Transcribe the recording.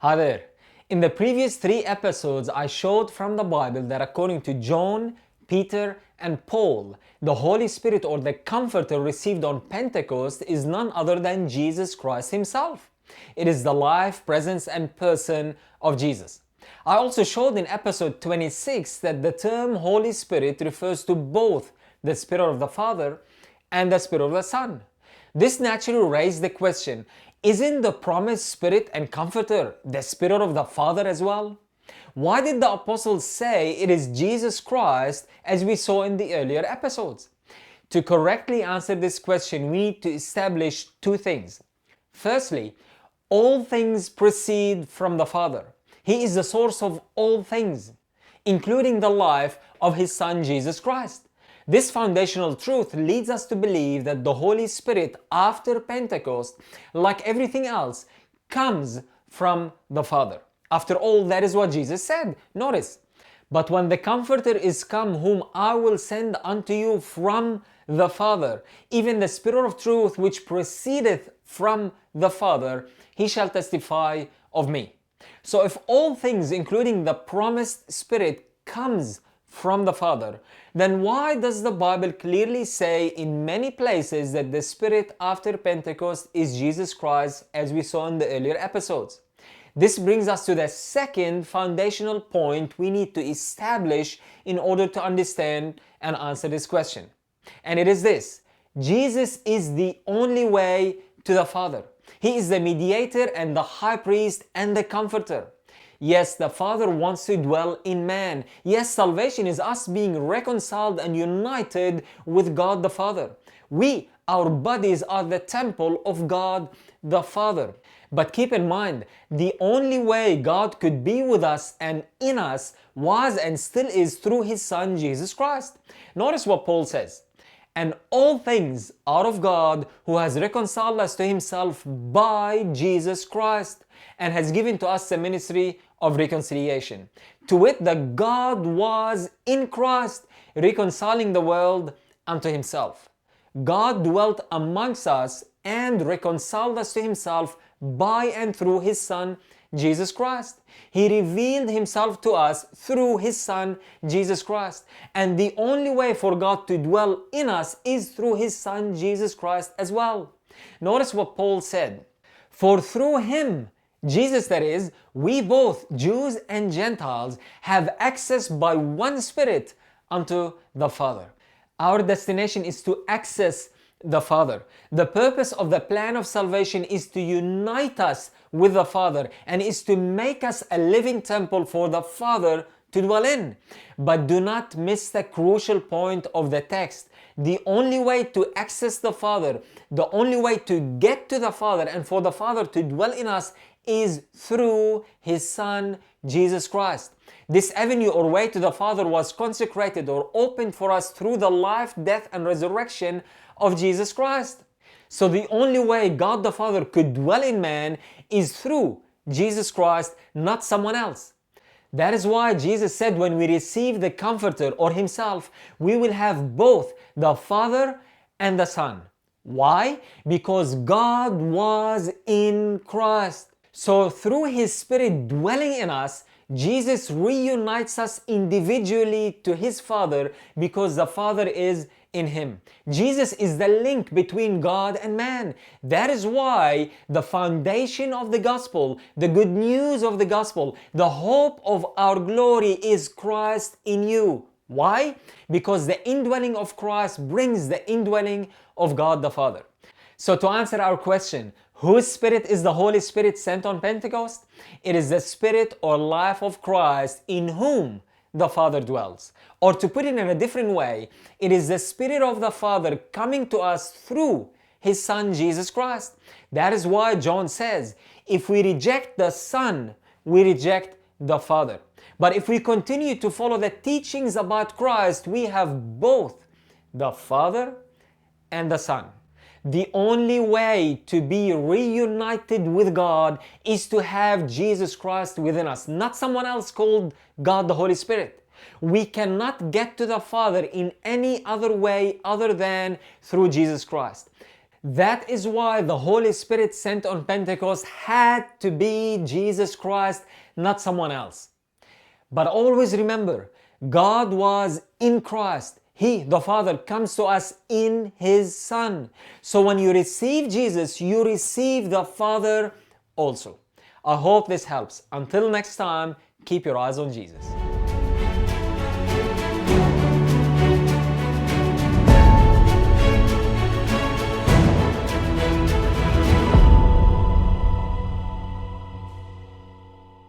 Hi there. In the previous 3 episodes, I showed from the Bible that according to John, Peter, and Paul, the Holy Spirit or the Comforter received on Pentecost is none other than Jesus Christ Himself. It is the life, presence, and person of Jesus. I also showed in episode 26 that the term Holy Spirit refers to both the Spirit of the Father and the Spirit of the Son. This naturally raised the question, isn't the promised Spirit and Comforter the Spirit of the Father as well? Why did the apostles say it is Jesus Christ as we saw in the earlier episodes? To correctly answer this question, we need to establish two things. Firstly, all things proceed from the Father. He is the source of all things, including the life of His Son Jesus Christ. This foundational truth leads us to believe that the Holy Spirit after Pentecost, like everything else, comes from the Father. After all, that is what Jesus said. Notice, but when the Comforter is come, whom I will send unto you from the Father, even the Spirit of truth which proceedeth from the Father, He shall testify of me. So if all things, including the promised Spirit, comes from the Father, then why does the Bible clearly say in many places that the Spirit after Pentecost is Jesus Christ, as we saw in the earlier episodes? This brings us to the second foundational point we need to establish in order to understand and answer this question. And it is this: Jesus is the only way to the Father. He is the mediator and the high priest and the comforter. Yes, the Father wants to dwell in man. Yes, salvation is us being reconciled and united with God the Father. Our bodies are the temple of God the Father. But keep in mind, the only way God could be with us and in us was and still is through His Son Jesus Christ. Notice what Paul says. And all things are of God, who has reconciled us to Himself by Jesus Christ, and has given to us the ministry of reconciliation. To wit, that God was in Christ, reconciling the world unto Himself. God dwelt amongst us and reconciled us to Himself by and through His Son, Jesus Christ. He revealed Himself to us through His Son, Jesus Christ. And the only way for God to dwell in us is through His Son, Jesus Christ as well. Notice what Paul said. For through Him, Jesus that is, we both, Jews and Gentiles, have access by one Spirit unto the Father. Our destination is to access the Father. The purpose of the plan of salvation is to unite us with the Father and is to make us a living temple for the Father to dwell in. But do not miss the crucial point of the text. The only way to access the Father, the only way to get to the Father and for the Father to dwell in us is through His Son, Jesus Christ. This avenue or way to the Father was consecrated or opened for us through the life, death, and resurrection of Jesus Christ. So the only way God the Father could dwell in man is through Jesus Christ, not someone else. That is why Jesus said when we receive the Comforter or Himself, we will have both the Father and the Son. Why? Because God was in Christ. So through His Spirit dwelling in us, Jesus reunites us individually to His Father because the Father is in Him. Jesus is the link between God and man. That is why the foundation of the gospel, the good news of the gospel, the hope of our glory is Christ in you. Why? Because the indwelling of Christ brings the indwelling of God the Father. So to answer our question, whose Spirit is the Holy Spirit sent on Pentecost? It is the Spirit or life of Christ in whom the Father dwells. Or to put it in a different way, it is the Spirit of the Father coming to us through His Son Jesus Christ. That is why John says, if we reject the Son, we reject the Father. But if we continue to follow the teachings about Christ, we have both the Father and the Son. The only way to be reunited with God is to have Jesus Christ within us, not someone else called God the Holy Spirit. We cannot get to the Father in any other way other than through Jesus Christ. That is why the Holy Spirit sent on Pentecost had to be Jesus Christ, not someone else. But always remember, God was in Christ. He, the Father, comes to us in His Son. So when you receive Jesus, you receive the Father also. I hope this helps. Until next time, keep your eyes on Jesus.